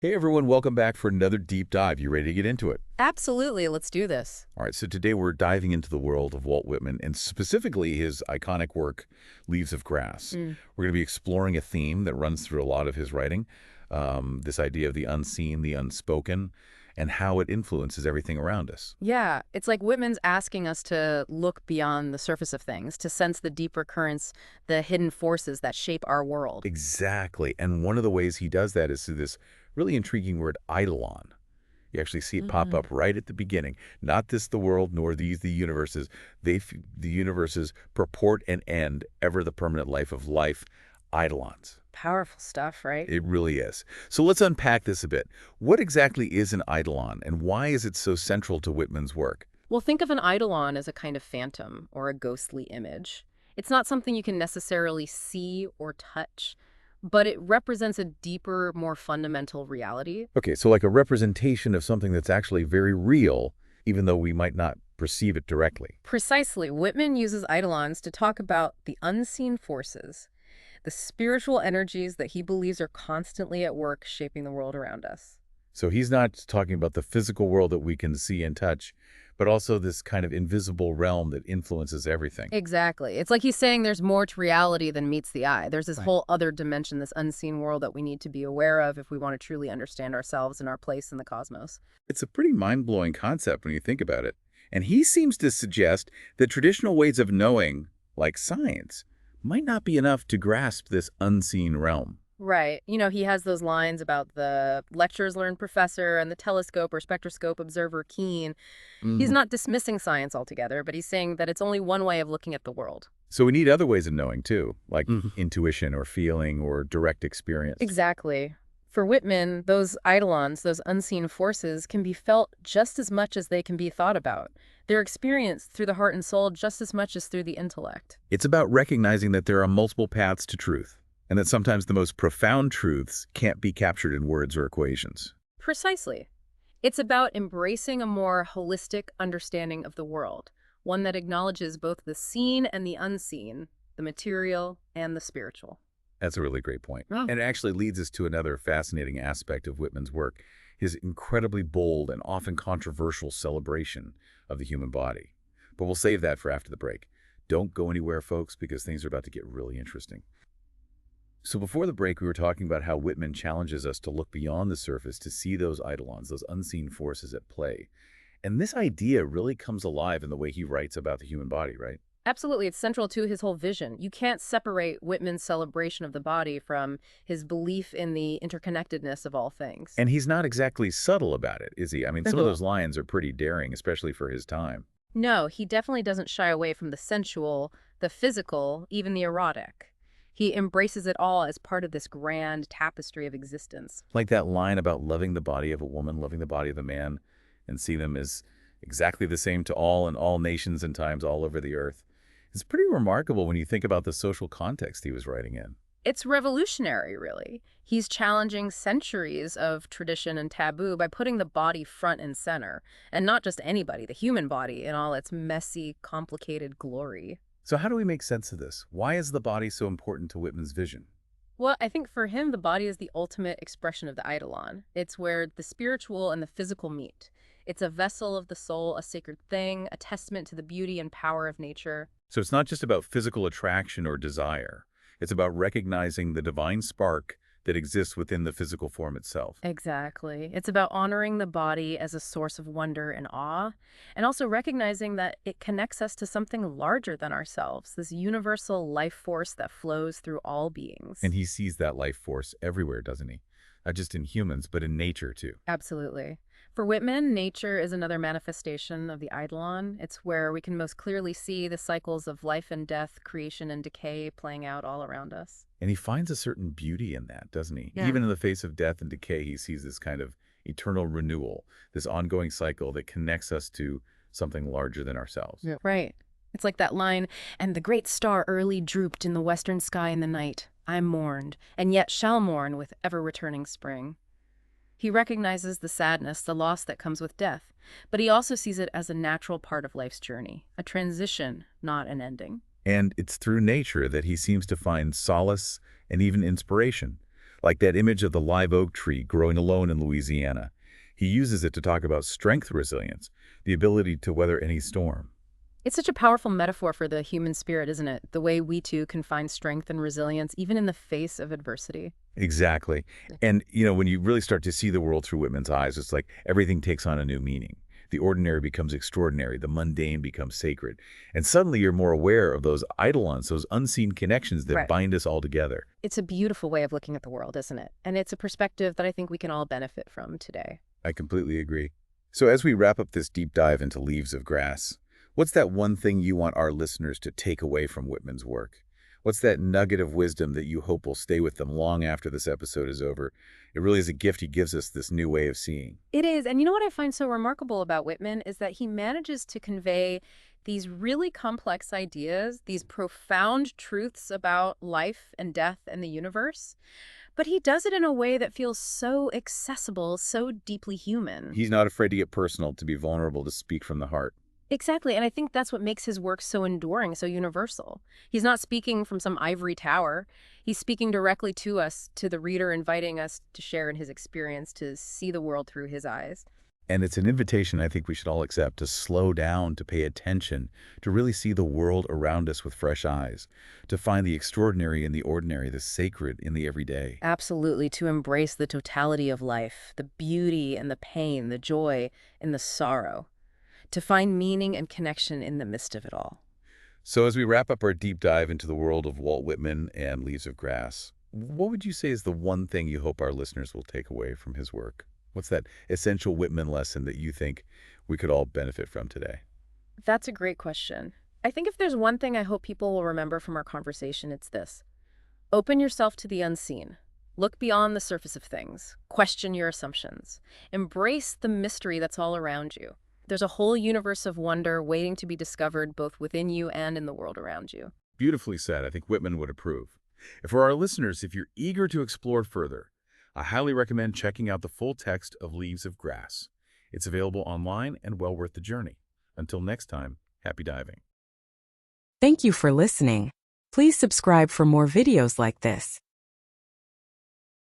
Hey everyone, welcome back for another deep dive. You ready to get into it? Absolutely. Let's do this. All right, so today we're diving into the world of Walt Whitman and specifically his iconic work, Leaves of Grass. Mm. We're going to be exploring a theme that runs through a lot of his writing, this idea of the unseen, the unspoken, and how it influences everything around us. Yeah, it's like Whitman's asking us to look beyond the surface of things, to sense the deeper currents, the hidden forces that shape our world. Exactly, and one of the ways he does that is through this really intriguing word, eidolon. You actually see it pop up Mm. right at the beginning. Not this the world, nor these the universes. The universes purport and end, ever the permanent life of life, eidolons. Powerful stuff, right? It really is. So let's unpack this a bit. What exactly is an eidolon, and why is it so central to Whitman's work? Well, think of an eidolon as a kind of phantom or a ghostly image. It's not something you can necessarily see or touch, but it represents a deeper, more fundamental reality. Okay, so like a representation of something that's actually very real, even though we might not perceive it directly. Precisely, Whitman uses eidolons to talk about the unseen forces, the spiritual energies that he believes are constantly at work shaping the world around us. So he's not talking about the physical world that we can see and touch, but also this kind of invisible realm that influences everything. Exactly. It's like he's saying there's more to reality than meets the eye. There's this Right. whole other dimension, this unseen world that we need to be aware of if we want to truly understand ourselves and our place in the cosmos. It's a pretty mind-blowing concept when you think about it. And he seems to suggest that traditional ways of knowing, like science, might not be enough to grasp this unseen realm. Right. He has those lines about the lectures learned professor and the telescope or spectroscope observer keen. He's Mhm. not dismissing science altogether, but he's saying that it's only one way of looking at the world. So we need other ways of knowing, too, like Mhm. intuition or feeling or direct experience. Exactly. For Whitman, those eidolons, those unseen forces, can be felt just as much as they can be thought about. They're experienced through the heart and soul just as much as through the intellect. It's about recognizing that there are multiple paths to truth, and that sometimes the most profound truths can't be captured in words or equations. Precisely. It's about embracing a more holistic understanding of the world, one that acknowledges both the seen and the unseen, the material and the spiritual. That's a really great point. Oh. And it actually leads us to another fascinating aspect of Whitman's work, his incredibly bold and often controversial celebration of the human body. But we'll save that for after the break. Don't go anywhere, folks, because things are about to get really interesting. So before the break, we were talking about how Whitman challenges us to look beyond the surface to see those eidolons, those unseen forces at play. And this idea really comes alive in the way he writes about the human body, right? Absolutely, it's central to his whole vision. You can't separate Whitman's celebration of the body from his belief in the interconnectedness of all things. And he's not exactly subtle about it, is he? I mean, some of Mhm. those lines are pretty daring, especially for his time. No, he definitely doesn't shy away from the sensual, the physical, even the erotic. He embraces it all as part of this grand tapestry of existence. Like that line about loving the body of a woman, loving the body of a man, and see them as exactly the same to all in all nations and times all over the earth. It's pretty remarkable when you think about the social context he was writing in. It's revolutionary, really. He's challenging centuries of tradition and taboo by putting the body front and center, and not just anybody, the human body in all its messy, complicated glory. So how do we make sense of this? Why is the body so important to Whitman's vision? Well, I think for him, the body is the ultimate expression of the eidolon. It's where the spiritual and the physical meet. It's a vessel of the soul, a sacred thing, a testament to the beauty and power of nature. So it's not just about physical attraction or desire. It's about recognizing the divine spark that exists within the physical form itself. Exactly. It's about honoring the body as a source of wonder and awe, and also recognizing that it connects us to something larger than ourselves, this universal life force that flows through all beings. And he sees that life force everywhere, doesn't he? Not just in humans, but in nature, too. Absolutely. For Whitman, nature is another manifestation of the eidolon. It's where we can most clearly see the cycles of life and death, creation and decay playing out all around us. And he finds a certain beauty in that, doesn't he? Yeah. Even in the face of death and decay, he sees this kind of eternal renewal, this ongoing cycle that connects us to something larger than ourselves. Yeah. Right. It's like that line, and the great star early drooped in the western sky in the night. I mourned, and yet shall mourn with ever-returning spring. He recognizes the sadness, the loss that comes with death, but he also sees it as a natural part of life's journey, a transition, not an ending. And it's through nature that he seems to find solace and even inspiration. like that image of the live oak tree growing alone in Louisiana. He uses it to talk about strength resilience, the ability to weather any storm. It's such a powerful metaphor for the human spirit, isn't it? The way we too can find strength and resilience even in the face of adversity. Exactly. And, when you really start to see the world through Whitman's eyes, it's like everything takes on a new meaning. The ordinary becomes extraordinary, the mundane becomes sacred. And suddenly you're more aware of those eidolons, those unseen connections that Right. bind us all together. It's a beautiful way of looking at the world, isn't it? And it's a perspective that I think we can all benefit from today. I completely agree. So as we wrap up this deep dive into Leaves of Grass, what's that one thing you want our listeners to take away from Whitman's work? What's that nugget of wisdom that you hope will stay with them long after this episode is over? It really is a gift he gives us, this new way of seeing. It is. And you know what I find so remarkable about Whitman is that he manages to convey these really complex ideas, these profound truths about life and death and the universe. But he does it in a way that feels so accessible, so deeply human. He's not afraid to get personal, to be vulnerable, to speak from the heart. Exactly. And I think that's what makes his work so enduring, so universal. He's not speaking from some ivory tower. He's speaking directly to us, to the reader, inviting us to share in his experience, to see the world through his eyes. And it's an invitation I think we should all accept, to slow down, to pay attention, to really see the world around us with fresh eyes, to find the extraordinary in the ordinary, the sacred in the everyday. Absolutely, to embrace the totality of life, the beauty and the pain, the joy and the sorrow, to find meaning and connection in the midst of it all. So as we wrap up our deep dive into the world of Walt Whitman and Leaves of Grass, what would you say is the one thing you hope our listeners will take away from his work? What's that essential Whitman lesson that you think we could all benefit from today? That's a great question. I think if there's one thing I hope people will remember from our conversation, it's this. Open yourself to the unseen. Look beyond the surface of things. Question your assumptions. Embrace the mystery that's all around you. There's a whole universe of wonder waiting to be discovered both within you and in the world around you. Beautifully said. I think Whitman would approve. And for our listeners, if you're eager to explore further, I highly recommend checking out the full text of Leaves of Grass. It's available online and well worth the journey. Until next time, happy diving. Thank you for listening. Please subscribe for more videos like this.